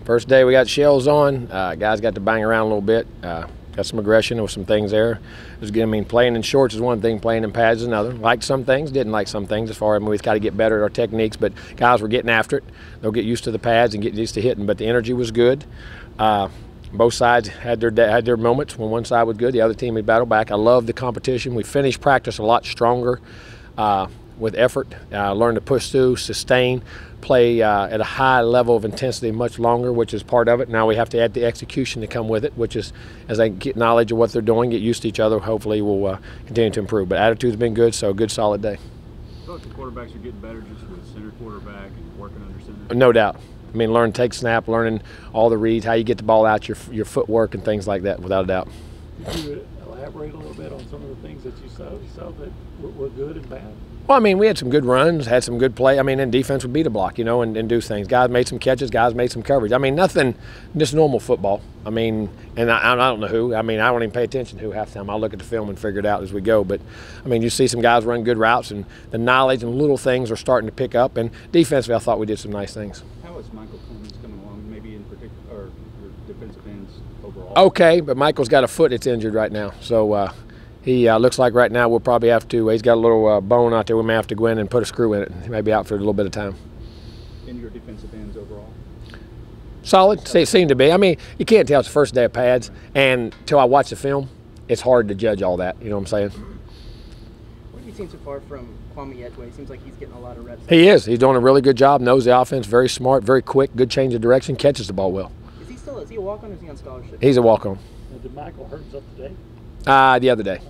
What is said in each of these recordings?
First day we got shells on. Guys got to bang around a little bit. Got some aggression. There was some things there. It was good. I mean, playing in shorts is one thing, playing in pads is another. Liked some things, didn't like some things. As far as we've got to get better at our techniques, but guys were getting after it. They'll get used to the pads and get used to hitting. But the energy was good. Both sides had their moments. When one side was good, the other team would battle back. I love the competition. We finished practice a lot stronger with effort. Learned to push through, sustain, play at a high level of intensity much longer, which is part of it. Now we have to add the execution to come with it, which is as they get knowledge of what they're doing, get used to each other, hopefully we'll continue to improve. But attitude's been good, so a good solid day. I thought the quarterbacks are getting better just with center quarterback and working under center. No doubt. I mean, learn take snap, learning all the reads, how you get the ball out, your footwork and things like that, without a doubt. Could you elaborate a little bit on some of the things that you saw that were good and bad? Well, I mean, we had some good runs, had some good play. I mean, and defense would beat a block, you know, and do things. Guys made some catches, guys made some coverage. I mean, nothing, just normal football. I mean, and I don't know who. I mean, I don't even pay attention to who half the time. I'll look at the film and figure it out as we go. But, I mean, you see some guys run good routes, and the knowledge and little things are starting to pick up. And defensively, I thought we did some nice things. How is Michael Clemens coming along, maybe in particular, or your defensive ends overall? Okay, but Michael's got a foot that's injured right now. So, he looks like right now we'll probably have to, he's got a little bone out there. We may have to go in and put a screw in it. He may be out for a little bit of time. And your defensive ends overall? Solid, seemed to be. I mean, you can't tell it's the first day of pads, and until I watch the film, it's hard to judge all that. You know what I'm saying? What have you seen so far from Kwame Edgeway? It seems like he's getting a lot of reps. He is. He's doing a really good job, knows the offense, very smart, very quick, good change of direction, catches the ball well. Is he a walk-on or is he on scholarship? He's a walk-on. Did Michael hurt us up today? The other day. Okay.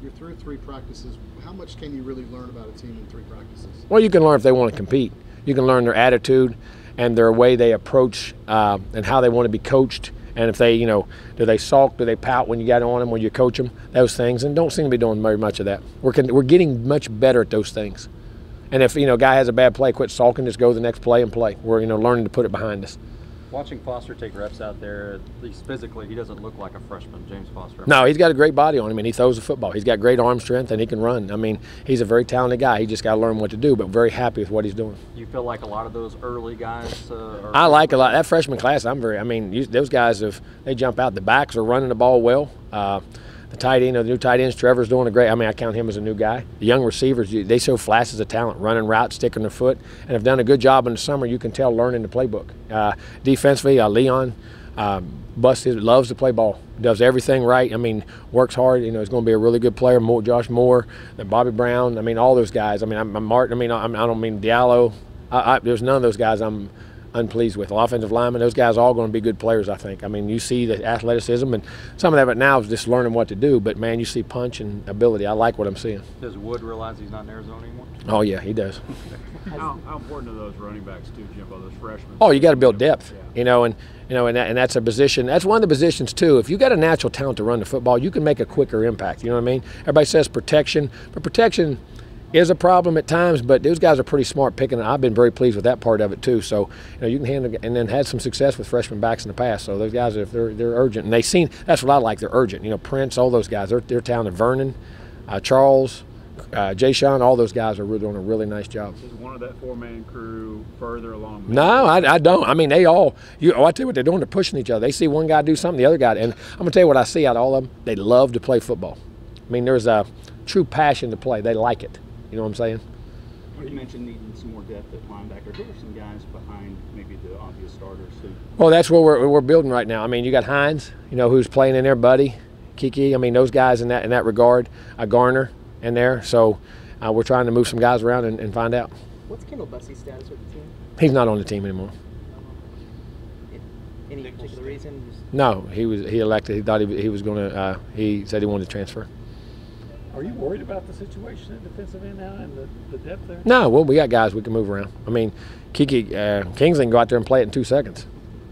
You're through 3 practices. How much can you really learn about a team in 3 practices? Well, you can learn if they want to compete. You can learn their attitude and their way they approach and how they want to be coached. And if they, you know, do they sulk, do they pout when you got on them, when you coach them, those things. And don't seem to be doing very much of that. We're getting much better at those things. And if, you know, a guy has a bad play, quit sulking, just go to the next play and play. We're, you know, learning to put it behind us. Watching Foster take reps out there, at least physically, he doesn't look like a freshman, James Foster. No, he's got a great body on him, and he throws the football. He's got great arm strength, and he can run. I mean, he's a very talented guy. He just got to learn what to do, but very happy with what he's doing. You feel like a lot of those early guys are... I like a lot. That freshman class, those guys, they jump out. The backs are running the ball well. The tight end, the new tight ends, Trevor's doing a great. I mean, I count him as a new guy. The young receivers, they show flashes of talent, running routes, sticking their foot, and have done a good job in the summer. You can tell learning the playbook. Defensively, Leon loves to play ball, does everything right. I mean, works hard. You know, he's going to be a really good player. Josh Moore, and Bobby Brown. I mean, all those guys. I mean, I'm Martin. I mean, I don't mean Diallo. There's none of those guys I'm unpleased with. Offensive linemen, those guys are all going to be good players, I think. I mean, you see the athleticism, and some of that now is just learning what to do, but, man, you see punch and ability. I like what I'm seeing. Does Wood realize he's not in Arizona anymore? Oh, yeah, he does. How important are those running backs, too, Jimbo, those freshmen? Oh, you got to build depth, yeah. and that's a position. That's one of the positions, too. If you got a natural talent to run the football, you can make a quicker impact. You know what I mean? Everybody says protection, but protection is a problem at times, but those guys are pretty smart picking it. I've been very pleased with that part of it too. So, you know, you can handle, and then had some success with freshman backs in the past. So those guys, if they're urgent, and that's what I like. They're urgent. You know, Prince, all those guys, they're talented. Vernon, Charles, Jay Sean, all those guys are doing a really nice job. Is one of that 4-man crew further along? No, I don't. I mean, they all. I tell you what they're doing. They're pushing each other. They see one guy do something, the other guy, and I'm gonna tell you what I see out of all of them. They love to play football. I mean, there's a true passion to play. They like it. You know what I'm saying? You mentioned needing some more depth at linebacker. Who are some guys behind maybe the obvious starters? Well, that's what we're building right now. I mean, you got Hines, you know, who's playing in there, Buddy, Kiki. I mean, those guys in that regard. Garner in there. So we're trying to move some guys around and find out. What's Kendall Bussey's status with the team? He's not on the team anymore. Any particular reason? No, he elected. He thought he was going to. He said he wanted to transfer. Are you worried about the situation at defensive end now and the depth there? No, well, we got guys we can move around. I mean, Kiki Kingsley can go out there and play it in 2 seconds.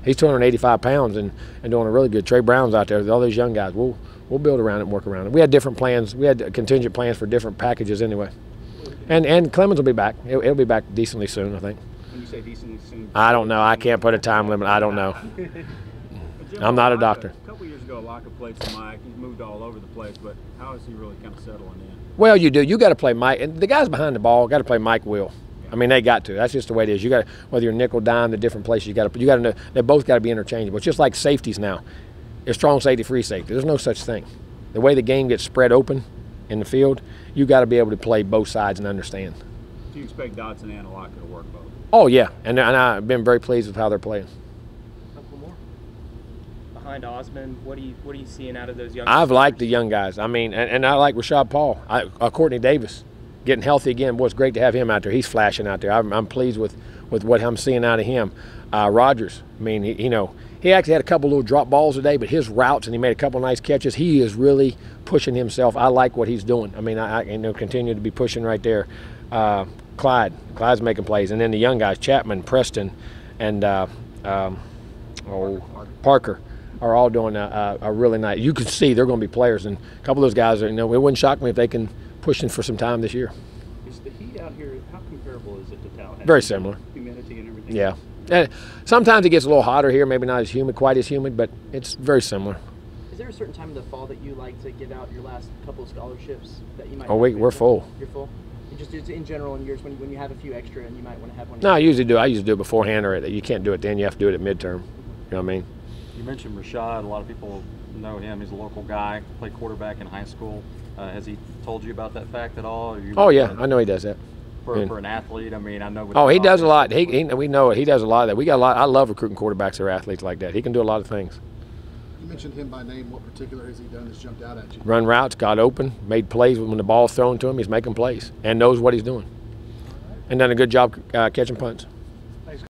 He's 285 pounds and doing a really good. Trey Brown's out there. All those young guys, we'll build around it and work around it. We had different plans. We had contingent plans for different packages anyway. And Clemens will be back. He'll be back decently soon, I think. When you say decently soon? I don't know. I can't put a time limit. I don't know. I'm not a doctor. A couple years ago, Locke played some Mike. He's moved all over the place, but how is he really kind of settling in? Well, you do. You got to play Mike. And the guys behind the ball got to play Mike Will. I mean, they got to. That's just the way it is. You got whether you're nickel, dime, the different places you got to know. They both got to be interchangeable. It's just like safeties now. It's strong safety, free safety. There's no such thing. The way the game gets spread open in the field, you got to be able to play both sides and understand. Do you expect Dotson and Alaka to work both? Oh yeah, and I've been very pleased with how they're playing. Couple more. Behind Osmond, what are you seeing out of those young? I've liked the young guys. I mean, and I like Rashad Paul. Courtney Davis getting healthy again. Boy, it's great to have him out there. He's flashing out there. I'm pleased with what I'm seeing out of him. Rogers, I mean, he actually had a couple little drop balls today, but his routes, and he made a couple nice catches. He is really pushing himself. I like what he's doing. I mean, I continue to be pushing right there. Clyde's making plays, and then the young guys, Chapman, Preston, and Parker, are all doing a really nice. You can see they're going to be players, and a couple of those guys are. It wouldn't shock me if they can push in for some time this year. Is the heat out here? How comparable is it to Tallahassee? Very similar. Humidity and everything. Yeah. And sometimes it gets a little hotter here, maybe not as humid, quite as humid, but it's very similar. Is there a certain time of the fall that you like to give out your last couple of scholarships that you might? Oh, we're full. You're full. Just in general in years when you have a few extra and you might want to have one. No, I usually do it beforehand, or you can't do it then. You have to do it at midterm. You know what I mean? You mentioned Rashad. A lot of people know him. He's a local guy. Played quarterback in high school. Has he told you about that fact at all? Oh yeah, I know he does that. For an athlete, I mean, I know. Oh, he does a lot. We know it. He does a lot of that. We got a lot. I love recruiting quarterbacks or athletes like that. He can do a lot of things. You mentioned him by name. What particular has he done that's jumped out at you? Run routes, got open, made plays when the ball's thrown to him. He's making plays and knows what he's doing, and done a good job catching punts.